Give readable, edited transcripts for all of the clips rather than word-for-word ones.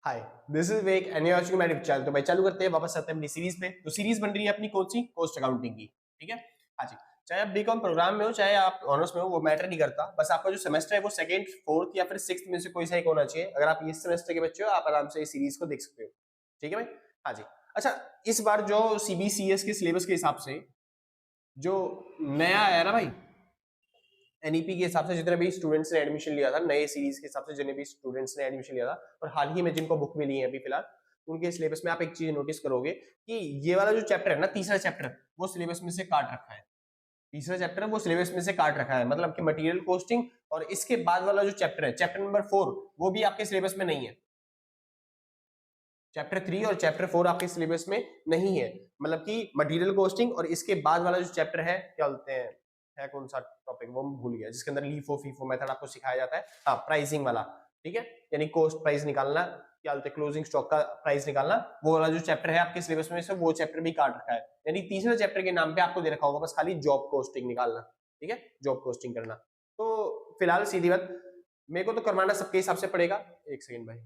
Hi, this is Vivek and you are watching my YouTube channel. तो भाई चालू करते हैं, वापस आते हैं अपनी सीरीज पे। तो सीरीज बन रही है अपनी कौन सी? कॉस्ट अकाउंटिंग की। ठीक है, हाँ जी। चाहे आप बीकॉम प्रोग्राम में हो, चाहे आप ऑनर्स में हो, वो मैटर नहीं करता। बस आपका जो सेमेस्टर है वो सेकंड, फोर्थ या फिर सिक्स्थ में से कोई सा एक होना चाहिए। अगर आप इस सेमेस्टर के बच्चे हो, आप आराम से इस सीरीज को देख सकते हो। ठीक है भाई, हाँ जी। अच्छा, इस बार जो सीबीसीएस के सिलेबस के हिसाब से जो नया आया ना भाई, एनईपी के हिसाब से जितने भी स्टूडेंट्स ने एडमिशन लिया था, नए सीरीज के हिसाब से जितने भी स्टूडेंट्स ने एडमिशन लिया था और हाल ही में जिनको बुक मिली है अभी फिलहाल, उनके सिलेबस में आप एक चीज नोटिस करोगे कि ये वाला जो चैप्टर है ना, तीसरा चैप्टर, वो सिलेबस में से काट रखा है। तीसरा चैप्टर है वो सिलेबस में से काट रखा है, मतलब कि मटेरियल कॉस्टिंग। और इसके बाद वाला जो चैप्टर है, चैप्टर नंबर 4, वो भी आपके सिलेबस में नहीं है। चैप्टर 3 और चैप्टर 4 आपके सिलेबस में नहीं है। मतलब कि मटेरियल कॉस्टिंग और इसके बाद वाला जो चैप्टर है, क्या बोलते हैं, है कौन सा टॉपिक वो मैं भूल गया, जिसके अंदर लीफो फीफो मेथड आपको सिखाया जाता है। हाँ, प्राइसिंग वाला। ठीक है, यानी कॉस्ट प्राइस निकालना, क्या बोलते हैं, क्लोजिंग स्टॉक का प्राइस निकालना, वो वाला जो चैप्टर है आपके सिलेबस में से, वो चैप्टर भी काट रखा है। यानी तीसरे चैप्टर के नाम पे आपको दे रखा होगा बस खाली जॉब कॉस्टिंग निकालना। ठीक है, जॉब कॉस्टिंग करना। तो फिलहाल सीधी बात, मेरे को तो करवाना सबके हिसाब से पड़ेगा। एक सेकेंड भाई,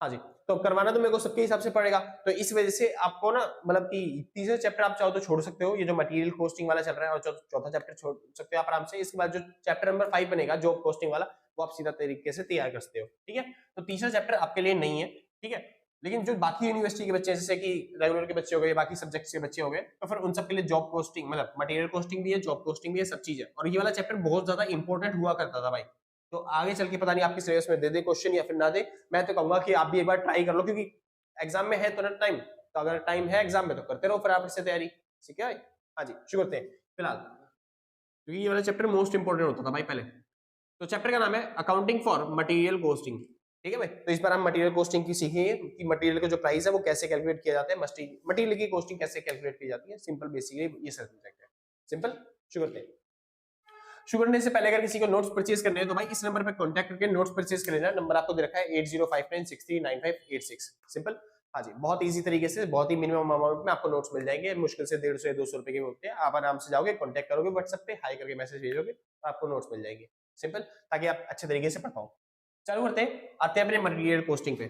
हाँ जी। तो करवाना तो मेरे को सबके हिसाब से पड़ेगा। तो इस वजह से आपको ना, मतलब कि तीसरा चैप्टर आप चाहो तो छोड़ सकते हो, ये जो मटेरियल कॉस्टिंग वाला चल रहा है, और चौथा चैप्टर छोड़ सकते हो आप आराम से। इसके बाद जो चैप्टर नंबर 5 बनेगा जॉब कॉस्टिंग वाला, वो आप सीधा तरीके से तैयार कर सकते हो। ठीक है, तो तीसरा चैप्टर आपके लिए नहीं है। ठीक है, लेकिन जो बाकी यूनिवर्सिटी के बच्चे हैं, जैसे कि रेगुलर के बच्चे हो गए, बाकी सब्जेक्ट्स के बच्चे हो गए, तो फिर उन सबके लिए जॉब कॉस्टिंग, मतलब मटेरियल कॉस्टिंग भी है, जॉब कॉस्टिंग भी है, सब चीज है। और ये वाला चैप्टर बहुत ज्यादा इंपॉर्टेंट हुआ करता था भाई। तो आगे चल के पता नहीं आपके सिलेबस में दे दे क्वेश्चन या फिर ना दे। मैं तो कहूंगा कि आप भी एक बार ट्राई कर लो, क्योंकि एग्जाम में है तो ना टाइम। तो अगर टाइम है एग्जाम में, तो करते रहो फिर आप इससे तैयारी। ठीक है, हाँ जी, शुरू करते हैं फिलहाल, क्योंकि ये वाला चैप्टर मोस्ट इंपोर्टेंट होता था भाई पहले। तो चैप्टर का नाम है अकाउंटिंग फॉर मटेरियल कॉस्टिंग। ठीक है भाई, तो इस बार हम मटेरियल कॉस्टिंग की सीखेंगे कि मटेरियल का जो प्राइस है वो कैसे कैलकुलेट किया जाता है, मटेरियल की कॉस्टिंग कैसे कैलकुलेट की जाती है। सिंपल, बेसिकली ये सब्जेक्ट है। सिंपल, शुरू करते हैं। शुरू करने से पहले अगर किसी को नोट्स परचेज करने हैं तो भाई इस नंबर पे कांटेक्ट करके नोट्स परचेज कर लेना। नंबर आपको दे रखा है 8059639586। सिंपल, हाँ जी, बहुत इजी तरीके से, बहुत ही मिनिमम अमाउंट में आपको नोट्स मिल जाएंगे। मुश्किल से 150 या 200 रुपए के होते हैं। आप आराम से जाओगे, कॉन्टेक्ट करोगे व्हाट्सएप पे, हाई करके मैसेज भेजोगे, तो आपको नोट्स मिल जाएंगे। सिंपल, ताकि आप अच्छे तरीके से पढ़ पाओ। चालू करते हैं, आते हैं अपने मटेरियल कॉस्टिंग पे।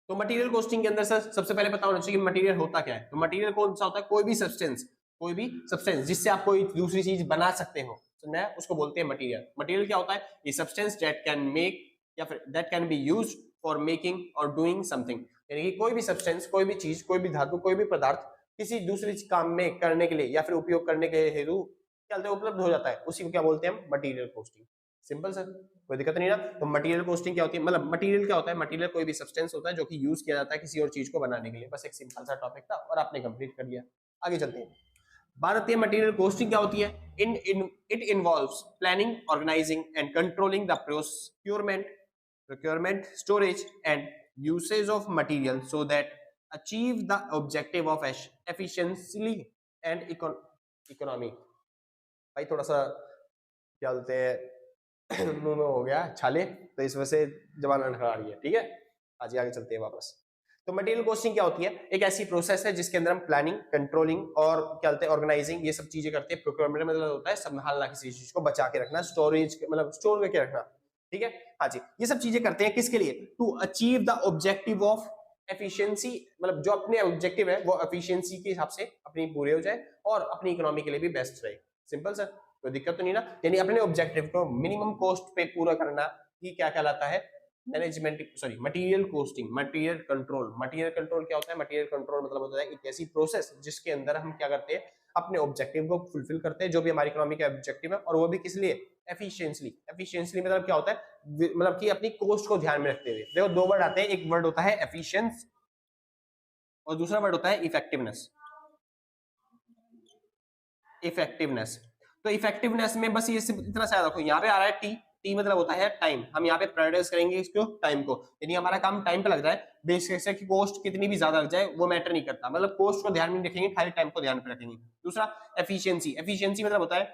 तो मटेरियल कॉस्टिंग के अंदर सर सबसे पहले पता होना चाहिए कि मटेरियल होता क्या है। तो मटेरियल कौन सा होता है? कोई भी सब्सटेंस जिससे आप कोई दूसरी चीज बना सकते हो, समझा है? उसको बोलते हैं मटेरियल। मटेरियल क्या होता है? ये सब्सटेंस दैट कैन मेक या फिर that can be used for making और डूइंग समथिंग। यानी कि कोई भी सब्सटेंस, कोई भी चीज, कोई भी धातु, कोई भी पदार्थ किसी दूसरे काम में करने के लिए या फिर उपयोग करने के हेतु क्या बोलते हैं, उपलब्ध हो जाता है, उसी को क्या बोलते हैं हम? Material costing. सिंपल सर, कोई दिक्कत नहीं ना। तो मटेरियल कॉस्टिंग क्या होती है? मतलब मटेरियल क्या होता है? मटेरियल कोई भी सब्सटेंस होता है जो कि यूज किया जाता है किसी और चीज को बनाने के लिए। बस एक सिंपल सा टॉपिक था और आपने कंप्लीट कर लिया। आगे चलते हैं, बात आती है मटेरियल कॉस्टिंग क्या होती है। In it involves planning, organizing and controlling the procurement, storage and usage of material so that achieve the objective of efficiency and economy. भाई थोड़ा सा क्या बोलते हैं मुंह में हो गया छाले, तो इस वजह से जबान लड़खड़ा रही है। ठीक है, आज आगे चलते हैं वापस। तो मटेरियल कॉस्टिंग क्या होती है? एक ऐसी प्रोसेस है जिसके अंदर हम प्लानिंग, कंट्रोलिंग और क्या बोलते हैं, ऑर्गेनाइजिंग, ये सब चीजें करते हैं। प्रोक्योरमेंट मतलब होता है संभालना, किसी चीज को बचा के रखना, स्टोरेज मतलब स्टोर करके रखना। ठीक है, हाँ जी, ये सब चीजें करते हैं किसके लिए? To achieve the objective of efficiency, मतलब जो अपने ऑब्जेक्टिव है वो एफिशिएंसी के हिसाब से अपनी पूरे हो जाए और अपनी इकोनॉमी के लिए भी बेस्ट रहे। सिंपल सर, कोई दिक्कत तो नहीं ना। यानी अपने ऑब्जेक्टिव को मिनिमम कॉस्ट पे पूरा करना ही क्या कहलाता है? Management, sorry, material costing. Material control, material control क्या होता है? मटेरियल कंट्रोल मतलब होता है एक ऐसी प्रोसेस जिसके अंदर हम क्या करते हैं, अपने ऑब्जेक्टिव को फुलफिल करते हैं, जो भी हमारी इकोनॉमी का ऑब्जेक्टिव है, और वो भी किस लिए? एफिशिएंटली। एफिशिएंटली मतलब क्या होता है? मतलब कि अपनी कॉस्ट को ध्यान में रखते हुए। देखो दो वर्ड आते हैं, एक वर्ड होता है एफिशिएंस और दूसरा वर्ड होता है इफेक्टिवनेस। इफेक्टिवनेस, तो इफेक्टिवनेस में बस ये इतना सा रखो, यहाँ पे आ रहा है टी। टी मतलब होता है टाइम। हम यहाँ पे प्रायोरिटाइज करेंगे इसको, टाइम को, यानी हमारा काम टाइम पे लग जाए। बेसिक से कि कॉस्ट कितनी भी ज्यादा लग जाए वो मैटर नहीं करता, मतलब कॉस्ट को ध्यान में रखेंगे, खाली टाइम को ध्यान पे रखेंगे। दूसरा एफिशिएंसी। एफिशिएंसी मतलब होता है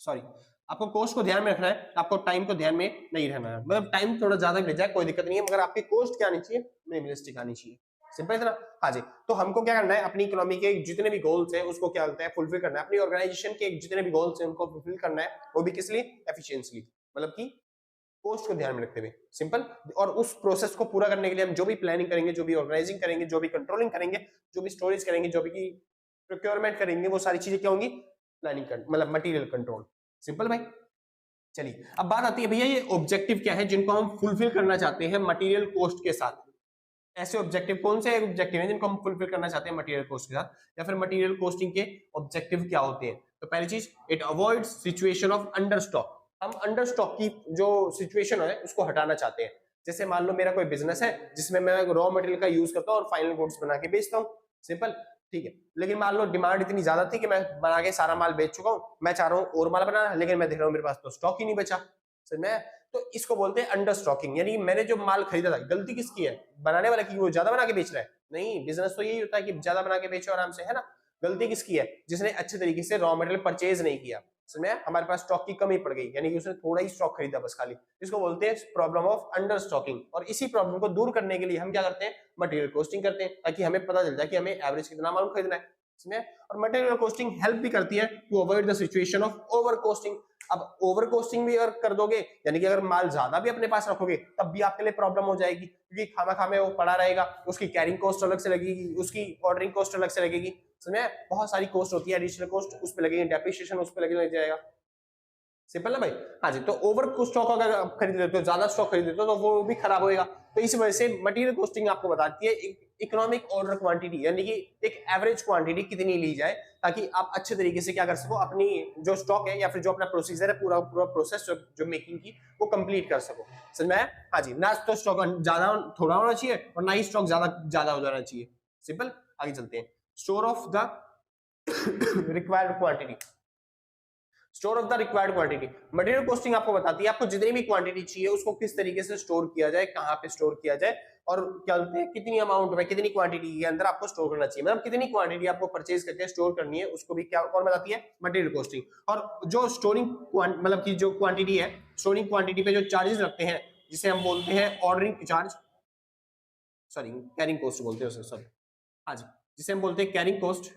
सॉरी, आपको कॉस्ट को ध्यान में रखना है, आपको टाइम को ध्यान में नहीं रहना है। मतलब टाइम थोड़ा ज्यादा लग जाए कोई दिक्कत नहीं है, मगर आपकी कॉस्ट क्या आनी चाहिए? मिनिमलिस्टिक आनी चाहिए। सिंपल है ना। हाँ जी, तो हमको क्या करना है, अपनी इकोनॉमी के जितने भी गोल्स हैं उसको क्या बोलते हैं, फुलफिल करना है। अपनी ऑर्गेनाइजेशन के जितने भी गोल्स हैं उनको फुलफिल करना है, वो भी किस लिए, एफिशिएंटली, मतलब कि कॉस्ट को ध्यान में रखते हुए, सिंपल। और उस प्रोसेस को पूरा करने के लिए हम जो भी प्लानिंग करेंगे, जो भी ऑर्गेनाइजिंग करेंगे, जो भी कंट्रोलिंग करेंगे, जो भी स्टोरेज करेंगे, जो भी प्रोक्योरमेंट करेंगे, वो सारी चीजें क्या होंगी, प्लानिंग कर, मतलब मटेरियल कंट्रोल। सिंपल भाई। चलिए अब बात आती है भैया ये ऑब्जेक्टिव क्या है जिनको हम फुलफिल करना चाहते हैं मटेरियल कॉस्ट के साथ। ऐसे ऑब्जेक्टिव कौन से ऑब्जेक्टिव हैं जिनको हम फुलफिल करना चाहते हैं मटेरियल कॉस्ट के साथ, या फिर मटेरियल कॉस्टिंग के ऑब्जेक्टिव क्या होते हैं। तो पहली चीज, it avoids situation of under stock. हम अंडर स्टॉक की जो सिचुएशन है उसको हटाना चाहते हैं। जैसे मान लो मेरा कोई बिजनेस है जिसमें मैं रॉ मटेरियल का यूज करता हूँ और फाइनल गुड्स बना के बेचता हूँ, सिंपल, ठीक है। लेकिन मान लो डिमांड इतनी ज्यादा थी कि मैं बना के सारा माल बेच चुका हूँ, मैं चाह रहा हूँ और माल बनाना, लेकिन मैं देख रहा हूँ मेरे पास तो स्टॉक ही नहीं बचा, समझ में। तो इसको बोलते हैं अंडर स्टॉकिंग। यानी मैंने जो माल खरीदा था, गलती किसकी है, बनाने वाला की, वो ज्यादा बना के बेच रहा है, नहीं। बिजनेस तो यही होता है कि ज्यादा बना के बेचो आराम से, है ना। गलती किसकी है, जिसने अच्छे तरीके से रॉ मटेरियल परचेज नहीं किया, समझे। हमारे पास स्टॉक की कमी पड़ गई, यानी कि उसने थोड़ा ही स्टॉक खरीदा बस खाली। इसको बोलते हैं प्रॉब्लम ऑफ अंडर स्टॉकिंग। और इसी प्रॉब्लम को दूर करने के लिए हम क्या करते हैं, मटेरियल कॉस्टिंग करते हैं, ताकि हमें पता चल जाए कि हमें एवरेज कितना माल खरीदना है, समझे। और मटेरियल कॉस्टिंग हेल्प भी करती है to avoid the situation of over costing. अब ओवर कोस्टिंग भी अगर कर दोगे, यानी कि अगर माल ज्यादा भी अपने पास रखोगे, तब भी आपके लिए प्रॉब्लम हो जाएगी, क्योंकि खामा खामे वो पड़ा रहेगा, उसकी कैरिंग कॉस्ट अलग से लगेगी, उसकी ऑर्डरिंग कॉस्ट अलग से लगेगी, समझे। बहुत सारी कॉस्ट होती है, एडिशनल कॉस्ट उस पर लगेगी, डेप्रिसिएशन उस पर लग जाएगा, सिंपल ना भाई। हाँ जी, तो ओवर स्टॉक अगर आप खरीद लेते हो, ज्यादा स्टॉक खरीद लेते हो, तो वो भी खराब होएगा। तो इस वजह से मटेरियल कॉस्टिंग आपको बताती है इकोनॉमिक ऑर्डर क्वांटिटी, यानी कि एक एवरेज क्वांटिटी कितनी ली जाए, ताकि आप अच्छे तरीके से क्या कर सको, अपनी जो स्टॉक है या फिर जो अपना प्रोसीजर है, पूरा पूरा प्रोसेस जो मेकिंग की, वो कंप्लीट कर सको, समझ में आया। हाँ जी, ना तो स्टॉक ज्यादा थोड़ा होना चाहिए और ना ही स्टॉक ज्यादा हो जाना चाहिए, सिंपल। आगे चलते हैं, store of the required quantity. Store of the required quantity, material costing आपको बताती है आपको जितनी भी क्वांटिटी चाहिए उसको किस तरीके से स्टोर किया जाए, कहाँ पे स्टोर किया जाए, और क्या बोलते हैं कितनी अमाउंट में, कितनी क्वांटिटी के अंदर आपको स्टोर करना चाहिए, मतलब कितनी क्वांटिटी आपको परचेज करके स्टोर करनी है, उसको भी क्या कौन बताती है, मटेरियल कॉस्टिंग। और जो स्टोरिंग मतलब की जो क्वांटिटी है, स्टोरिंग क्वांटिटी पे जो चार्जेस लगते हैं, जिसे हम बोलते हैं ordering charge, sorry carrying cost बोलते हैं, सॉरी, हाँ जी, जिसे हम बोलते हैं कैरिंग कॉस्ट,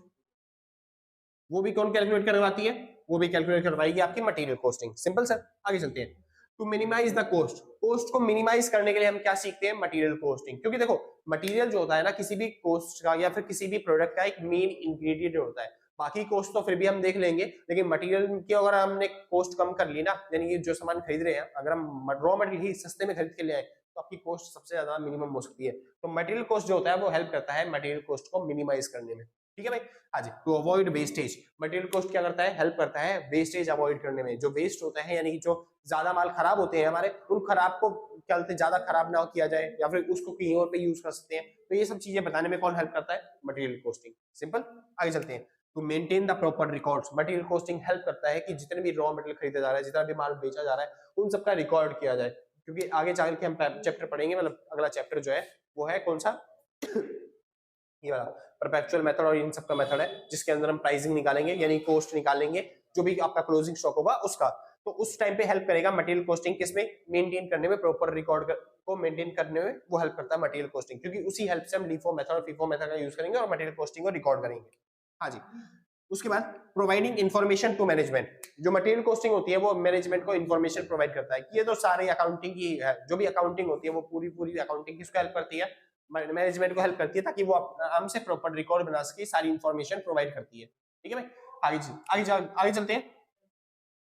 वो भी कौन कैलकुलेट करवाती है, वो भी कैलकुलेट करवाएगी आपकी मटेरियल कॉस्टिंग, सिंपल सर। आगे चलते हैं, to minimize the cost, cost को मिनिमाइज करने के लिए हम क्या सीखते हैं, मटेरियल कॉस्टिंग। क्योंकि देखो मटेरियल जो होता है ना, किसी भी कॉस्ट का या फिर किसी भी प्रोडक्ट का एक मेन इंग्रेडिएंट होता है। बाकी कॉस्ट तो फिर भी हम देख लेंगे, लेकिन मटेरियल की अगर हमने कॉस्ट कम कर ली ना, यानी कि जो सामान खरीद रहे हैं, अगर हम रॉ मटेरियल ही सस्ते में खरीद के ले आए, तो आपकी कॉस्ट सबसे ज्यादा मिनिमम हो सकती है। तो मटेरियल कॉस्ट जो होता है वो हेल्प करता है मटेरियल कॉस्ट को मिनिमाइज करने में, ठीक है भाई। हाँ जी, to avoid wastage, material cost क्या करता है, हेल्प करता है वेस्टेज अवॉइड करने में। जो वेस्ट होता है, यानी कि जो ज्यादा माल खराब होते हैं हमारे, उन खराब को क्या बोलते हैं, ज्यादा खराब ना किया जाए, या फिर उसको कहीं और पे यूज कर सकते हैं। तो ये सब चीजें बताने में कौन हेल्प करता है, मटेरियल कॉस्टिंग, सिंपल। आगे चलते हैं, to maintain the proper records, material costing help करता है कि जितने भी रॉ मटेरियल खरीदा जा रहा है, जितना भी माल बेचा जा रहा है, उन सबका रिकॉर्ड किया जाए। क्योंकि आगे चल के हम चैप्टर पढ़ेंगे, मतलब अगला चैप्टर जो है वो है कौन सा, ये वाला परपेचुअल मेथड, और इन सबका मेथड है जिसके अंदर हम प्राइसिंग निकालेंगे, यानी कॉस्ट निकालेंगे, जो भी आपका क्लोजिंग स्टॉक होगा उसका। तो उस टाइम पे हेल्प करेगा मटेरियल कॉस्टिंग, किसमें, मेंटेन करने में, प्रॉपर रिकॉर्ड को मेंटेन करने में वो हेल्प करता है मटेरियल कॉस्टिंग, क्योंकि उसी हेल्प से हम LIFO मेथड और FIFO मेथड का यूज करेंगे और मटेरियल कॉस्टिंग को रिकॉर्ड करेंगे। हाँ जी, उसके बाद प्रोवाइडिंग इन्फॉर्मेशन टू मैनेजमेंट, जो मटेरियल कॉस्टिंग होती है वो मैनेजमेंट को इन्फॉर्मेशन प्रोवाइड करता है। ये तो सारे अकाउंटिंग की है, जो भी अकाउंटिंग होती है वो पूरी पूरी अकाउंटिंग किसको हेल्प करती है, मैनेजमेंट को हेल्प करती है, ताकि वो हमसे प्रॉपर रिकॉर्ड बना सके, सारी इंफॉर्मेशन प्रोवाइड करती है, ठीक है भाई। आगे चलते हैं,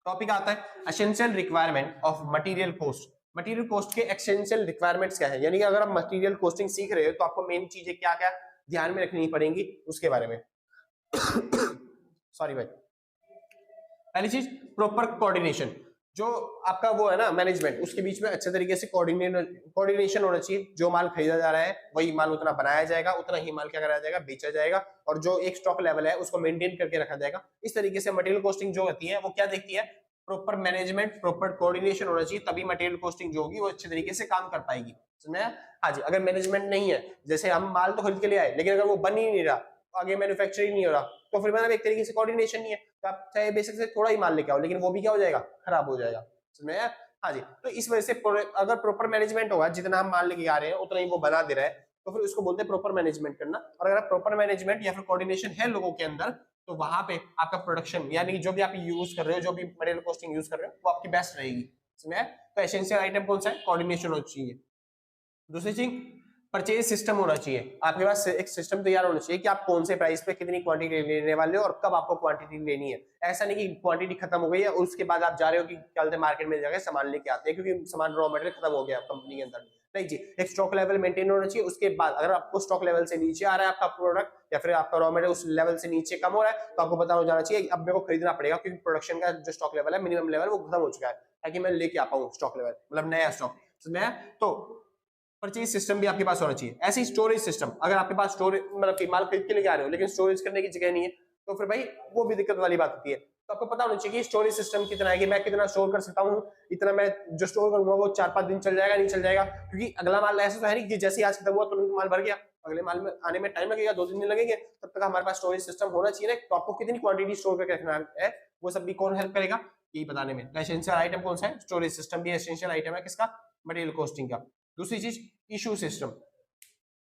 टॉपिक आता है essential requirement of material cost. Material cost के एसेंशियल रिक्वायरमेंट्स क्या है, यानी कि अगर आप मटेरियल कॉस्टिंग सीख रहे हो तो आपको मेन चीजें क्या क्या ध्यान में रखनी पड़ेंगी उसके बारे में। सॉरी भाई, पहली चीज प्रॉपर कोऑर्डिनेशन, जो आपका वो है ना मैनेजमेंट, उसके बीच में अच्छे तरीके से कोऑर्डिनेशन होना चाहिए। जो माल खरीदा जा रहा है वही माल उतना बनाया जाएगा, उतना ही माल क्या कराया जाएगा, बेचा जाएगा, और जो एक स्टॉक लेवल है उसको मेंटेन करके रखा जाएगा। इस तरीके से मटेरियल कॉस्टिंग जो होती है वो क्या देखती है, प्रॉपर मैनेजमेंट, प्रॉपर कोऑर्डिनेशन होना चाहिए, तभी मटेरियल कॉस्टिंग जो होगी वो अच्छे तरीके से काम कर पाएगी, समझ में। हाँ जी, अगर मैनेजमेंट नहीं है, जैसे हम माल तो खरीद के ले आए, लेकिन अगर वो बन ही नहीं रहा, आगे मैन्युफैक्चरिंग नहीं हो रहा, तो फिर मतलब एक तरीके से कोऑर्डिनेशन नहीं है, तो आप चाहे बेसिक से थोड़ा ही माल लेके आओ, लेकिन वो भी क्या हो जाएगा, खराब हो जाएगा, समझ में आया। हाँ जी, तो इस वजह से अगर प्रॉपर मैनेजमेंट होगा, जितना हम माल लेके आ रहे हैं उतना ही वो बना दे रहा है, तो फिर उसको बोलते हैं प्रॉपर मैनेजमेंट करना। और अगर प्रॉपर मैनेजमेंट या फिर कोऑर्डिनेशन है लोगों के अंदर, तो वहां पे आपका प्रोडक्शन यानी जो भी आप यूज कर रहे हो, जो भी मटेरियल कॉस्टिंग यूज कर रहे हो, वो आपकी बेस्ट रहेगी। समझ आया? तो एसेंशियल आइटम कौन सा है? कोऑर्डिनेशन होना चाहिए। दूसरी चीज, परचेज सिस्टम होना चाहिए। आपके पास एक सिस्टम तैयार होना चाहिए कि आप कौन से प्राइस पे कितनी क्वांटिटी लेने वाले हो और कब आपको क्वांटिटी लेनी है। ऐसा नहीं कि क्वांटिटी खत्म हो गई है उसके बाद आप जा रहे हो कि चलते मार्केट में जाकर सामान लेके आते हैं क्योंकि सामान रॉ मटेरियल खत्म हो गया कंपनी के अंदर। नहीं जी, एक स्टॉक लेवल मेंटेन होना चाहिए। उसके बाद अगर आपको स्टॉक लेवल से नीचे आ रहा है आपका प्रोडक्ट या फिर आपका रॉ मटेरियल उस लेवल से नीचे कम हो रहा है, तो आपको पता हो जाना चाहिए अब मेरे को खरीदना पड़ेगा क्योंकि प्रोडक्शन का जो स्टॉक लेवल है, मिनिमम लेवल, वो खत्म हो चुका है, ताकि मैं लेके आ पाऊँ स्टॉक लेवल, मतलब नया स्टॉक। समझ में? तो परचेज सिस्टम भी आपके पास होना चाहिए। ऐसे ही स्टोरेज सिस्टम, अगर आपके पास स्टोरेज मतलब माल खरीद के लेके आ रहे हो लेकिन स्टोरेज करने की जगह नहीं है, तो फिर भाई वो भी दिक्कत वाली बात होती है। तो आपको पता होना चाहिए कि स्टोरेज सिस्टम कितना है, कि मैं कितना स्टोर कर सकता हूँ, इतना मैं जो स्टोर करूंगा वो 4-5 दिन चल जाएगा, नहीं चल जाएगा, क्योंकि अगला माल ऐसा तो है नहीं कि जैसे ही आज खत्म हुआ तुरंत माल भर गया, अगले माल में आने में टाइम लगेगा, 2-3 दिन लगेंगे, तब तक हमारे पास स्टोरेज सिस्टम होना चाहिए ना। तो आपको कितनी क्वांटिटी स्टोर करके रखना है वो सब भी कौन हेल्प करेगा यही बताने में। एसेंशियल आइटम कौन सा है? स्टोरेज सिस्टम भी एसेंशियल आइटम है किसका? मटेरियल कॉस्टिंग का। दूसरी चीज, इशू सिस्टम।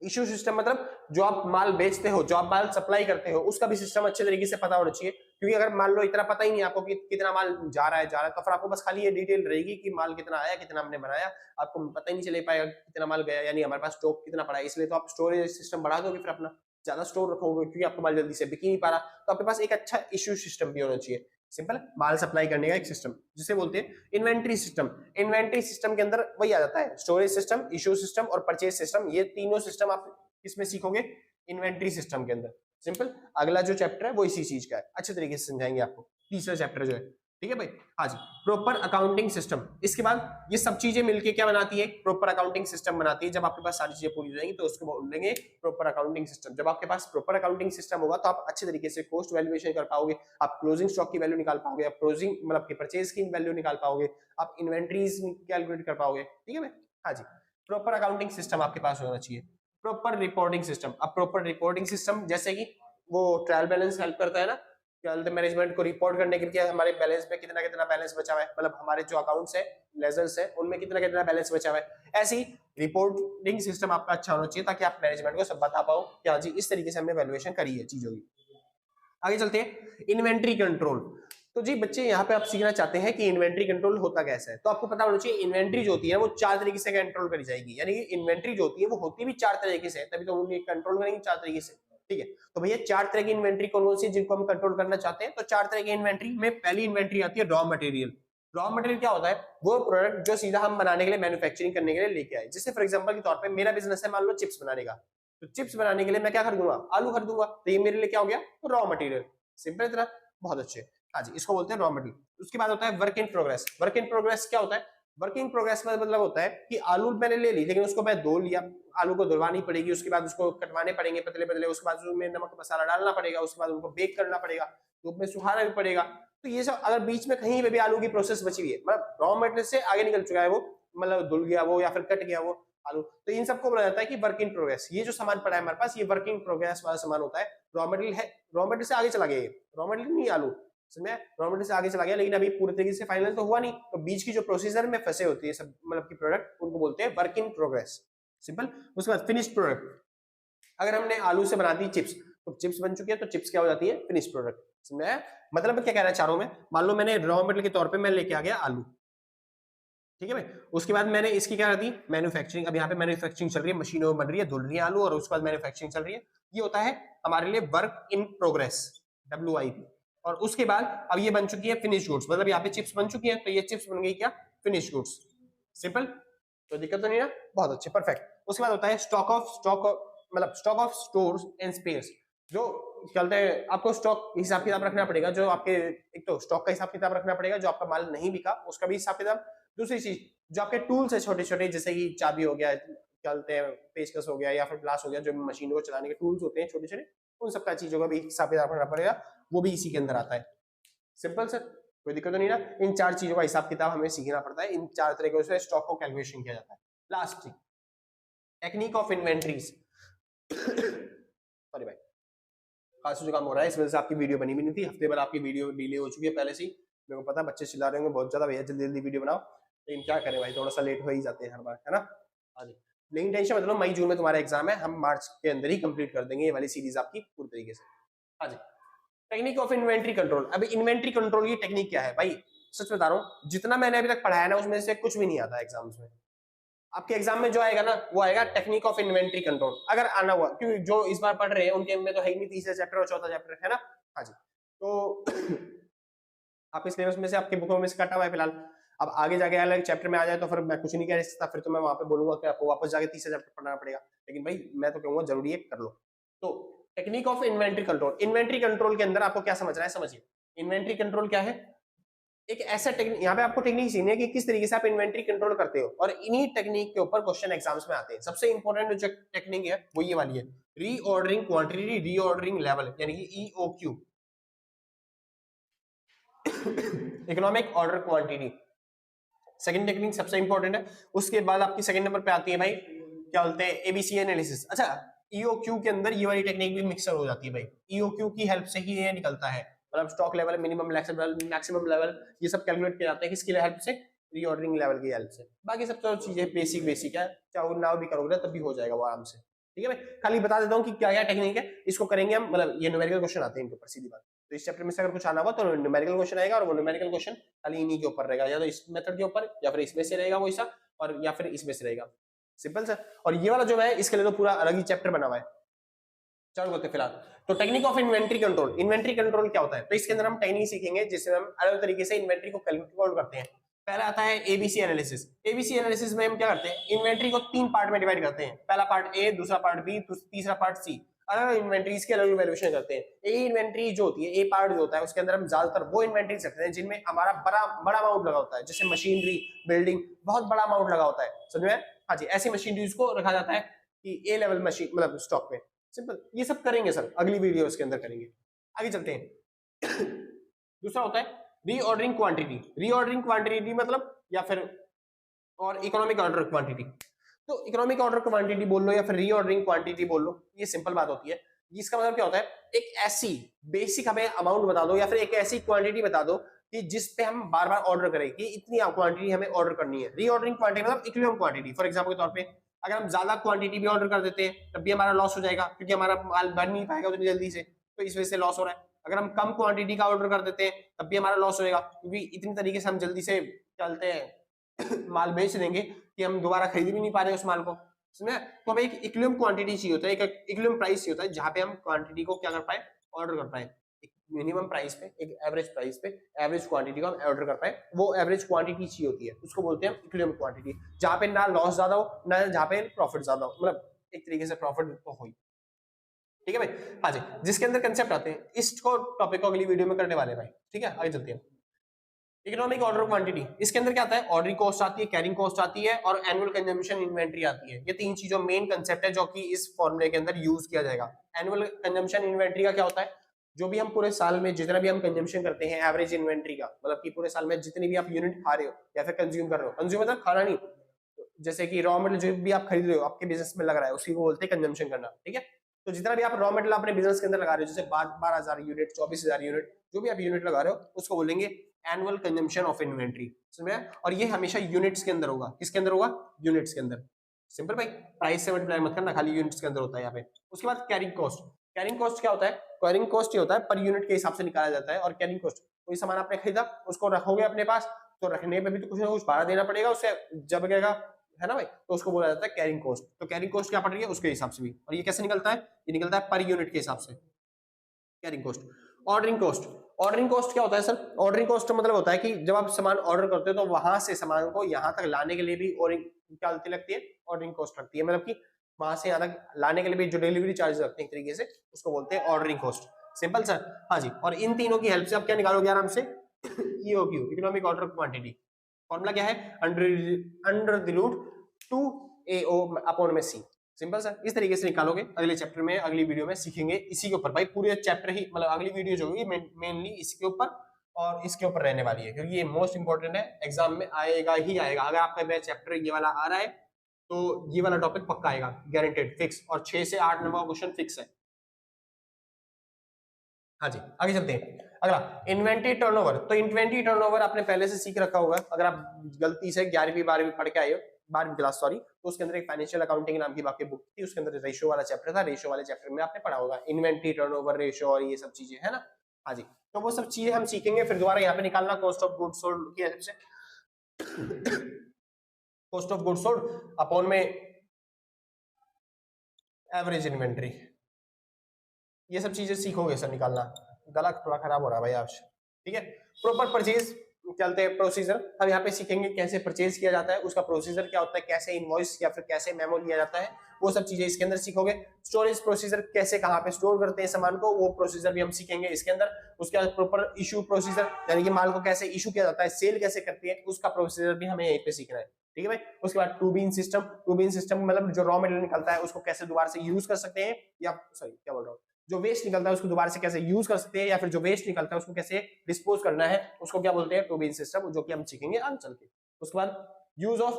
इशू सिस्टम मतलब जो आप माल बेचते हो, जो आप माल सप्लाई करते हो, उसका भी सिस्टम अच्छे तरीके से पता होना चाहिए। क्योंकि अगर मान लो इतना पता ही नहीं आपको कि कितना माल जा रहा है, तो फिर आपको बस खाली ये डिटेल रहेगी कि माल कितना आया, कितना हमने बनाया, आपको पता ही नहीं चले पाएगा कितना माल गया, यानी हमारे पास स्टॉक कितना पड़ा है। इसलिए तो आप स्टोरेज सिस्टम बढ़ा दोगे, फिर अपना ज्यादा स्टोर रखोगे क्योंकि आपको माल जल्दी से बिक ही नहीं पा रहा। तो आपके पास एक अच्छा इशू सिस्टम भी होना चाहिए। सिंपल माल सप्लाई करने का एक सिस्टम, जिसे बोलते हैं इन्वेंट्री सिस्टम। इन्वेंट्री सिस्टम के अंदर वही आ जाता है, स्टोरेज सिस्टम, इशू सिस्टम और परचेज सिस्टम। ये तीनों सिस्टम आप किसमें सीखोगे? इन्वेंट्री सिस्टम के अंदर। सिंपल, अगला जो चैप्टर है वो इसी चीज का है, अच्छे तरीके से समझाएंगे आपको। तीसरा चैप्टर जो है, ठीक है भाई। हाँ जी, प्रॉपर अकाउंटिंग सिस्टम। इसके बाद ये सब चीजें मिलके क्या बनाती है? प्रॉपर अकाउंटिंग सिस्टम बनाती है। जब आपके पास सारी चीजें पूरी हो जाएंगी तो उसको बोलेंगे प्रॉपर अकाउंटिंग सिस्टम। जब आपके पास प्रॉपर अकाउंटिंग सिस्टम होगा तो आप अच्छे तरीके से कॉस्ट वैल्यूएशन कर पाओगे, आप क्लोजिंग स्टॉक की वैल्यू निकाल पाओगे, आप क्लोजिंग मतलब कि परचेज की वैल्यू निकाल पाओगे, आप इन्वेंट्रीज कैलकुलेट कर पाओगे, ठीक है भाई। हाँ जी, प्रॉपर अकाउंटिंग सिस्टम आपके पास होना चाहिए। Proper reporting system. अब प्रॉपर रिपोर्टिंग सिस्टम जैसे कि वो ट्रायल बैलेंस हेल्प करता है ना, मैनेजमेंट को रिपोर्ट करने के लिए हमारे बैलेंस में कितना कितना बैलेंस बचा हुआ है, मतलब हमारे जो अकाउंट्स है, लेजर्स है, उनमें कितना कितना बैलेंस बचा हुआ है। ऐसी रिपोर्टिंग सिस्टम आपका अच्छा होना चाहिए ताकि आप मैनेजमेंट को सब बता पाओ कि हाँ जी इस तरीके से हमने वैल्यूएशन करी है चीजों की। आगे चलते हैं, इन्वेंट्री कंट्रोल। तो जी बच्चे यहाँ पे आप सीखना चाहते हैं कि इन्वेंट्री कंट्रोल होता कैसे है, तो आपको पता होना चाहिए इन्वेंट्री जो होती है वो 4 तरीके से कंट्रोल करी जाएगी। यानी कि इन्वेंट्री जो होती है वो होती भी 4 तरीके से, तभी तो उन्हें कंट्रोल करेंगे 4 तरीके से, ठीक है। तो भैया 4 तरह की इन्वेंट्री कौन कौन सी जिनको हम कंट्रोल करना चाहते हैं? तो 4 तरह की इन्वेंट्री में पहली इन्वेंट्री आती है रॉ मटेरियल। रॉ मटेरियल क्या होता है? वो प्रोडक्ट जो सीधा हम बनाने के लिए, मैन्युफैक्चरिंग करने के लिए लेके आए। जैसे फॉर एग्जांपल के तौर पे मेरा बिजनेस है, मान लो चिप्स बनाने का, तो चिप्स बनाने के लिए मैं क्या खरीदूंगा? आलू खरीदूंगा, तो ये मेरे लिए क्या हो गया? Raw material. सिंपल इतना, बहुत अच्छे। हाँ जी, इसको बोलते हैं रॉ मटेरियल। उसके बाद होता है work in progress. Work in progress क्या होता है? वर्क इन प्रोग्रेस का मतलब होता है कि आलू मैंने ले ली लेकिन उसको मैं धो लिया, आलू को धुलवानी पड़ेगी, उसके बाद उसको कटवाने पड़ेंगे पतले पतले, उसके बाद उसमें नमक मसाला डालना पड़ेगा, उसके बाद उनको बेक करना पड़ेगा, धूप में सुखाना भी पड़ेगा। तो ये सब अगर बीच में कहीं पे भी आलू की प्रोसेस बची हुई है, मतलब रॉ मटेरियल से आगे निकल चुका है वो, मतलब धुल गया वो या फिर कट गया वो आलू, तो इन सबको बोला जाता है कि वर्क इन प्रोग्रेस। ये जो सामान पड़ा है हमारे पास, ये वर्क इन प्रोग्रेस वाला सामान होता है। रॉ मटेरियल है, रॉ मटेरियल से आगे चला गया, रॉ मटेरियल नहीं आलू, समझे? रॉ मटेरियल से आगे चला गया लेकिन अभी पूरे तरीके से फाइनल तो हुआ नहीं, तो बीच की जो प्रोसीजर में फंसे होती है सब, मतलब की प्रोडक्ट, उनको बोलते हैं वर्क इन प्रोग्रेस। सिंपल। उसके बाद फिनिश्ड प्रोडक्ट। अगर हमने आलू से बना दी चिप्स, तो चिप्स बन चुकी है, तो चिप्स क्या हो जाती है? Finished product. समझे? मतलब क्या कह रहा है चारों में? मान लो मैंने रॉ मटेरियल के तौर पे मैं लेके आ गया आलू, ठीक है भाई। उसके बाद मैंने इसकी क्या कर दी? मैन्युफैक्चरिंग। अब यहाँ पे मैन्युफैक्चरिंग चल रही है, मशीनों बन रही है, धुल रही है आलू, और उसके बाद मैन्युफैक्चरिंग चल रही है। ये होता है हमारे लिए वर्क इन प्रोग्रेस, WIP। और उसके बाद अब ये बन चुकी है फिनिश गुड्स, मतलब यहाँ पे चिप्स बन चुकी है, तो ये चिप्स बन गई क्या? Finish goods. सिंपल, तो दिक्कत तो नहीं ना? बहुत अच्छे, परफेक्ट। उसके बाद होता है स्टॉक मतलब stock of stores and spheres. जो चलते हैं, आपको स्टॉक हिसाब किताब रखना पड़ेगा, जो आपके एक तो स्टॉक का हिसाब किताब रखना पड़ेगा, जो आपका माल नहीं बिका उसका भी हिसाब किताब। दूसरी चीज, जो आपके टूल्स है छोटे छोटे, जैसे कि चाबी हो गया, चलते हैं पेचकस हो गया, या फिर ग्लास हो गया, जो मशीन को चलाने के टूल्स होते हैं छोटे छोटे, उन सबका चीजों का भी हिसाब किताब रखना पड़ेगा, वो भी इसी के अंदर आता है। सिंपल सर, कोई दिक्कत तो नहीं ना? इन 4 चीजों का हिसाब किताब हमें सीखना पड़ता है, इन 4 तरीकों से स्टॉक को कैलकुलेशन किया जाता है। Last thing, technique of inventories. Sorry भाई, खांसी जुकाम हो रहा है, इस वजह से आपकी वीडियो बनी भी नहीं थी, हफ्ते भर आपकी वीडियो डिले हो चुकी है पहले से ही। मेरे को पता है बच्चे चिल्ला रहे होंगे बहुत ज्यादा, भैया जल्दी जल्दी वीडियो बनाओ, लेकिन क्या करें भाई, थोड़ा सा लेट हो ही जाते हैं हर बार, है ना? हाँ जी। लेकिन टेंशन मत लो, मई जून में तुम्हारा एग्जाम है, हम मार्च के अंदर ही कंप्लीट कर देंगे ये वाली सीरीज आपकी पूरी तरीके से। हाँ जी, टेक्निक ऑफ इन्वेंट्री कंट्रोल। अब इन्वेंट्री कंट्रोल की टेक्निक क्या है भाई, सच बता रहा हूँ, जितना मैंने अभी तक पढ़ाया ना उसमें से कुछ भी नहीं आता एग्जाम्स में। आपके एग्जाम में जो आएगा ना वो आएगा टेक्निक ऑफ इन्वेंट्री कंट्रोल, अगर आना हुआ, क्योंकि जो इस बार पढ़ रहे हैं उनके में तो है ही नहीं तीसरा चैप्टर और चौथा चैप्टर, है ना। हाँ जी, तो आपके सिलेबस में से आपके बुकों में से कटा हुआ है फिलहाल। अब आगे जाके अलग चैप्टर में आ जाए तो फिर मैं कुछ नहीं कह सकता, फिर तो मैं वहां पे बोलूंगा कि आपको वापस जाके तीसरा चैप्टर पढ़ना पड़ेगा, लेकिन भाई मैं तो कहूंगा जरूरी है कर लो। तो technique of inventory control, inventory control के अंदर आपको क्या समझना है, समझिए। इन्वेंट्री कंट्रोल क्या है, एक ऐसा टेक्निक, यहाँ पे आपको टेक्निक सीखनी है कि किस तरीके से आप इन्वेंट्री कंट्रोल करते हो, और इन्हीं टेक्निक के ऊपर क्वेश्चन एग्जाम्स में आते हैं। सबसे इंपॉर्टेंट जो टेक्निक है वो ये वाली है, रीऑर्डरिंग क्वांटिटी रीऑर्डरिंग लेवल, यानी कि EOQ, economic order quantity. Second technique सबसे इंपॉर्टेंट है। उसके बाद आपकी सेकंड नंबर पे आती है भाई, क्या बोलते हैं, एबीसी एनालिसिस। अच्छा, ईओक्यू के अंदर ये वाली टेक्निक भी मिक्सर हो जाती है भाई, ईओक्यू की हेल्प से ही ये निकलता है, मतलब stock level, minimum level, maximum level, ये सब कैलकुलेट किए जाते हैं किसकी हेल्प से, रीऑर्डरिंग लेवल की हेल्प से। बाकी सब तो चीजें बेसिक बेसिक है, चाहे नाव भी करोगे तब भी हो जाएगा वो आराम से। ठीक है भाई, खाली बता देता हूँ कि क्या क्या टेक्निक है, इसको करेंगे हम, मतलब ये न्यूमेरिकल क्वेश्चन आते हैं इनके ऊपर, सीधी बात। तो इस चैप्टर में से अगर कुछ आना हुआ तो न्यूमेरिकल क्वेश्चन आएगा, और वो न्यूमेरिकल क्वेश्चन खाली इन्हीं के ऊपर रहेगा, या तो इस मेथड के ऊपर, या फिर इसमें से रहेगा वो ऐसा, और या फिर इसमें से रहेगा, सिंपल सा। और ये वाला जो है इसके लिए तो पूरा अलग ही चैप्टर बना हुआ है। चलो होते फिलहाल तो technique of inventory control, inventory control क्या होता है, तो इसके अंदर हम टेक्निक सीखेंगे जिससे हम अलग तरीके से इन्वेंट्री को कैलकुलेट करते हैं। पहला आता है एबीसी एनालिसिस। एबीसी एनालिसिस में हम क्या करते हैं, इन्वेंट्री को 3 पार्ट में डिवाइड करते हैं, पहला पार्ट ए, दूसरा पार्ट बी, तीसरा पार्ट सी। अलग इन्वेंट्रीज की अलग वैल्यूएशन करते हैं। ए इन्वेंट्री जो होती है, ए पार्ट जो होता है, उसके अंदर हम ज्यादातर वो इन्वेंट्रीज रखते हैं जिनमें हमारा बड़ा अमाउंट लगा होता है, जैसे मशीनरी, बिल्डिंग, बहुत बड़ा अमाउंट लगा होता है, समझ में। हाँ जी, ऐसी मशीनरीज को रखा जाता है कि ए लेवल मशीन, मतलब स्टॉक में। सिंपल, ये सब करेंगे सर अगली वीडियोस के अंदर करेंगे। आगे चलते हैं। दूसरा होता है रीऑर्डरिंग क्वांटिटी। रीऑर्डरिंग क्वांटिटी मतलब, या फिर और इकोनॉमिक ऑर्डर क्वांटिटी। तो इकोनॉमिक ऑर्डर क्वांटिटी बोल लो या फिर रीऑर्डरिंग क्वांटिटी बोल लो, ये सिंपल बात होती है। इसका मतलब क्या होता है, एक ऐसी बेसिक हमें अमाउंट बता दो या फिर एक ऐसी क्वांटिटी बता दो कि जिस पे हम बार बार ऑर्डर करें, कि इतनी क्वांटिटी हमें ऑर्डर करनी है। रीऑर्डरिंग क्वांटिटी मतलब इक्विलिब्रियम क्वांटिटी। फॉर एग्जांपल के तौर पे अगर हम ज्यादा क्वांटिटी भी ऑर्डर कर देते हैं तब भी हमारा लॉस हो जाएगा, क्योंकि हमारा माल बन नहीं पाएगा उतनी जल्दी से, तो इस वजह से लॉस हो रहा है। अगर हम कम क्वांटिटी का ऑर्डर कर देते हैं तब भी हमारा लॉस होगा, क्योंकि इतनी तरीके से हम जल्दी से चलते हैं माल बेच देंगे कि हम दोबारा खरीद भी नहीं पा रहे उस माल को, समझे। तो हमें एक इक्विलिब्रियम क्वांटिटी चाहिए होता है, एक इक्विलिब्रियम प्राइस चाहिए होता है, जहां पे हम क्वांटिटी को क्या कर पाए, ऑर्डर कर पाए। एक मिनिमम प्राइस पे, एक एवरेज प्राइस पे एवरेज क्वांटिटी को हम ऑर्डर कर पाए, वो एवरेज क्वांटिटी चाहिए होती है, उसको बोलते हैं इक्विलिब्रियम क्वांटिटी, जहां पे ना लॉस ज्यादा हो ना जहां पे प्रॉफिट ज्यादा हो, मतलब एक तरीके से प्रॉफिट तो हो। ठीक है भाई, हाँ जी, जिसके अंदर कंसेप्ट आते हैं, इसको टॉपिक को अगली वीडियो में करने वाले हैं भाई। ठीक है, आगे चलते हैं। इकोनॉमिक ऑर्डर क्वांटिटी, इसके अंदर क्या आता है, ऑर्डरिंग कॉस्ट आती है, कैरिंग कॉस्ट आती है, और एनुअल कंजम्पशन इन्वेंट्री आती है। ये तीन चीजों मेन कंसेप्ट है जो कि इस फॉर्मूले के अंदर यूज किया जाएगा। एनुअल कंजम्पशन इन्वेंट्री का क्या होता है, जो भी हम पूरे साल में जितना भी हम कंजम्पशन करते हैं एवरेज इन्वेंट्री का, मतलब कि पूरे साल में जितनी भी आप यूनिट खा रहे हो या फिर कंज्यूम कर रहे हो, कंज्यूम मतलब खाना नहीं, जैसे कि रॉ मटेरियल जो भी आप खरीद रहे हो आपके बिजनेस में लग रहा है, उसी को बोलते हैं कंजम्पशन करना। ठीक है, तो जितना भी आप रॉ मटेरियल अपने बिजनेस के अंदर लगा रहे हो, जैसे 12,000 यूनिट, 24,000 यूनिट, जो भी आप यूनिट लगा रहे हो उसको बोलेंगे एनुअल कंजम्पशन ऑफ इन्वेंट्री, समझ में। और ये हमेशा यूनिट्स के अंदर होगा, किसके अंदर होगा, यूनिट्स के अंदर। सिंपल भाई, प्राइस से मल्टीप्लाई मत करना, खाली यूनिट्स के अंदर होता है यहाँ पे। उसके बाद कैरिंग कॉस्ट। कैरिंग कॉस्ट क्या होता है, कैरिंग कॉस्ट ये होता है पर यूनिट के हिसाब से निकाला जाता है। और कैरिंग कॉस्ट, कोई सामान आपने खरीदा उसको रखोगे अपने पास, तो रखने पे भी तो कुछ ना कुछ भाड़ा देना पड़ेगा उससे, जब गएगा, है ना भाई, तो उसको बोला जाता है कैरिंग कॉस्ट। तो कैरिंग कॉस्ट क्या पड़ रही है उसके हिसाब से भी, और ये कैसे निकलता है, ये निकलता है पर यूनिट के हिसाब से, carrying cost. Ordering cost, ordering cost क्या होता है सर, ऑर्डरिंग कॉस्ट का मतलब होता है कि जब आप सामान ऑर्डर करते हो तो वहां से सामान को यहाँ तक लाने के लिए भी ऑर्डरिंग क्या लगती है, ऑर्डरिंग कॉस्ट लगती है, मतलब कि वहां से यहाँ तक लाने के लिए भी जो डिलीवरी चार्ज लगते हैं एक तरीके से, उसको बोलते हैं ऑर्डरिंग कॉस्ट। सिंपल सर, हाँ जी। और इन तीनों की हेल्प से आप क्या निकालोगे आराम से, EOQ, economic order quantity. Formula क्या है, under the root 2AO upon में C। सिंपल सर, इस तरीके से निकालोगे। अगले चैप्टर में, अगली वीडियो में सीखेंगे इसी के ऊपर भाई, पूरे चैप्टर ही, मतलब अगली वीडियो जो होगी मेनली इसके ऊपर और इसके ऊपर रहने वाली है, क्योंकि ये मोस्ट इंपॉर्टेंट है, एग्जाम में आएगा ही आएगा। अगर आपका चैप्टर ये वाला आ रहा है तो ये वाला टॉपिक पक्का आएगा, गारंटेड, फिक्स, और 6 से 8 नंबर क्वेश्चन फिक्स है। हाँ जी, आगे चलते हैं। अगला इन्वेंट्री टर्नओवर। तो इन्वेंट्री टर्नओवर आपने पहले से सीख रखा होगा, अगर आप गलती से 11वीं 12वीं पढ़ के आए हो 12वीं क्लास सॉरी, तो उसके अंदर एक फाइनेंशियल अकाउंटिंग नाम की बाकी बुक थी, उसके अंदर रेशियो वाला चैप्टर था, रेशियो वाले चैप्टर में आपने पढ़ा होगा इन्वेंट्री टर्नओवर रेशियो और ये सब चीजें है ना। हाँ जी, तो वो सब चीजें हम सीखेंगे। फिर दोबारा यहाँ पे निकालना कॉस्ट ऑफ गुड्स सोल्ड की हेल्प से, cost of goods sold upon में एवरेज इन्वेंट्री, ये सब चीजें सीखोगे सर निकालना। गला थोड़ा खराब हो रहा है भाई आज, ठीक है। प्रॉपर परचेज चलते हैं प्रोसीजर, हम यहाँ पे सीखेंगे कैसे परचेज किया जाता है, उसका प्रोसीजर क्या होता है, कैसे इनवॉइस या फिर कैसे मेमो लिया जाता है, वो सब चीजें इसके अंदर सीखोगे। स्टोरेज प्रोसीजर, कैसे कहाँ पे स्टोर करते हैं सामान को, वो प्रोसीजर भी हम सीखेंगे इसके अंदर। उसके बाद प्रॉपर इशू प्रोसीजर, यानी कि माल को कैसे इशू किया जाता है, सेल कैसे करती है, उसका प्रोसीजर भी हमें यहीं पे सीखना है, ठीक है भाई। उसके बाद two bin system, two bin system मतलब जो रॉ मटेरियल निकलता है उसको कैसे दोबारा से यूज कर सकते हैं, या सॉरी क्या बोल रहा हूँ, जो वेस्ट निकलता है उसको दोबारा से कैसे यूज कर सकते हैं, या फिर जो वेस्ट निकलता है उसको कैसे डिस्पोज करना है, उसको क्या बोलते हैं, टू बीन सिस्टम, जो कि हम सीखेंगे आगे चल के। उसके बाद use of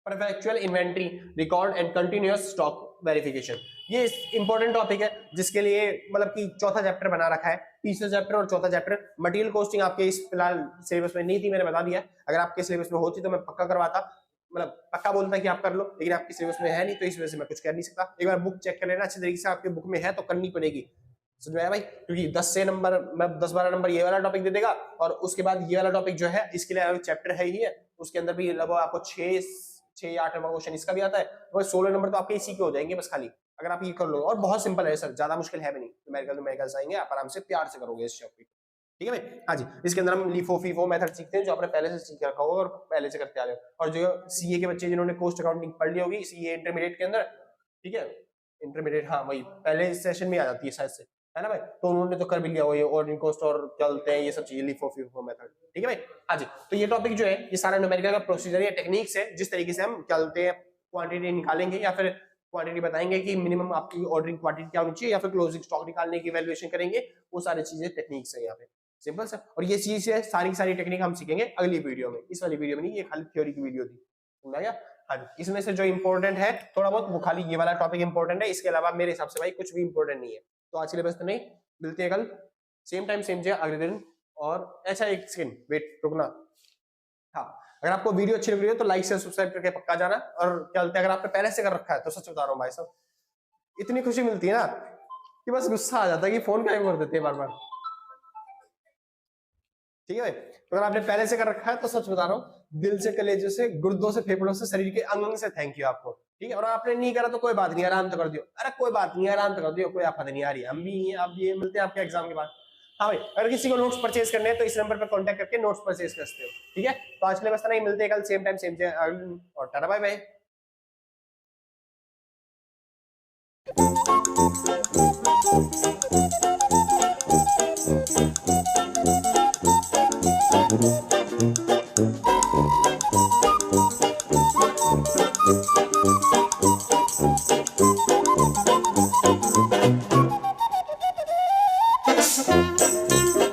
perpetual inventory record and continuous stock verification, ये इंपॉर्टेंट टॉपिक है जिसके लिए मतलब कि चौथा चैप्टर बना रखा है। तीसरा चैप्टर और चौथा चैप्टर मटेरियल कॉस्टिंग आपके इस फिलहाल सिलेबस में नहीं थी, मैंने बता दिया। अगर आपके सिलेबस में होती तो मैं पक्का करवाता, मतलब पक्का बोलता कि आप कर लो, लेकिन आपकी सिलेबस में है नहीं तो इस वजह से मैं कुछ कर नहीं सकता। एक बार बुक चेक कर लेना अच्छी तरीके से, आपके बुक में है तो करनी पड़ेगी, समझ में आया भाई। क्योंकि 10 से नंबर 10-12 नंबर ये वाला टॉपिक दे देगा, और उसके बाद ये वाला टॉपिक जो है इसके लिए अलग चैप्टर है ही है, उसके अंदर भी लगभग आपको 6 या 8 नंबर क्वेश्चन इसका भी आता है, तो 16 नंबर तो आपके इसी के हो जाएंगे बस खाली, अगर आप ये कर लो। और बहुत सिंपल है सर, ज्यादा मुश्किल है भी नहीं, न्यूमेरिकल आएंगे, आप आराम से प्यार से करोगे इस टॉपिक, ठीक है भाई। हाँ जी, इसके अंदर हम लीफो फीफो मेथड सीखते हैं जो आपने पहले से सीख रखा होगा और पहले से करते आ रहे हो। और जो सीए के बच्चे जिन्होंने कॉस्ट अकाउंटिंग पढ़ ली होगी सीए इंटरमीडिएट के अंदर, ठीक है, इंटरमीडिएट, हाँ वही पहले सेशन में आ जाती है शायद से, है ना भाई, तो उन्होंने तो कर भी लिया हो ये ऑर्डरिंग कॉस्ट और क्या बोलते हैं ये सब चीजें, लीफो फीफो मेथड, ठीक है भाई। हाँ जी, तो ये टॉपिक जो है ये सारा न्यूमेरिकल का प्रोसीजर या टेक्निक्स है, जिस तरीके से हम क्या बोलते हैं क्वांटिटी निकालेंगे या फिर क्वांटिटी बताएंगे कि मिनिमम आपकी ऑर्डरिंग क्वांटिटी क्या होनी चाहिए, या फिर क्लोजिंग स्टॉक निकालने की वैल्यूएशन करेंगे, वो सारी चीजें टेक्निक्स है यहाँ पे, सिंपल सा। और ये चीज है सारी की सारी टेक्निक हम सीखेंगे अगली वीडियो में, इस वाली वीडियो में नहीं, ये खाली थ्योरी की वीडियो थी, समझ गया। हाँ जी, इसमें से जो इंपॉर्टेंट है थोड़ा बहुत वो खाली ये वाला टॉपिक इंपॉर्टेंट है, इसके अलावा मेरे हिसाब से भाई कुछ भी इंपॉर्टेंट नहीं है। तो आज के लिए बस तो नहीं, मिलते हैं कल सेम टाइम सेम जगह अगले दिन। और अच्छा एक सेकंड वेट रुकना, हाँ अगर आपको वीडियो अच्छी लग रही है तो लाइक से सब्सक्राइब करके पक्का जाना। और क्या बोलते हैं अगर आपने पहले से कर रखा है तो सच बता रहा हूँ भाई साहब, इतनी खुशी मिलती है ना कि बस गुस्सा आ जाता है कि फोन गायब कर देते हैं बार बार, ठीक है भाई। तो अगर आपने पहले से कर रखा है तो सच बता रहा हूँ, दिल से, कलेजे से, गुर्दों से, फेफड़ों से, शरीर के अंग से थैंक यू आपको, ठीक है। और आपने नहीं करा तो कोई बात नहीं, आराम से कर दियो, अरे कोई बात नहीं आराम से कर दियो, कोई आफत नहीं आ रही, हम भी आप ये मिलते हैं आपके एग्जाम के बाद। हाँ भाई, अगर किसी को नोट्स परचेज करने हैं तो इस नंबर पर कांटेक्ट करके नोट्स परचेज कर सकते हो, ठीक है। तो आज के लिए बस इतना ही, मिलते हैं कल सेम टाइम सेम जगह, और टाटा बाय बाय।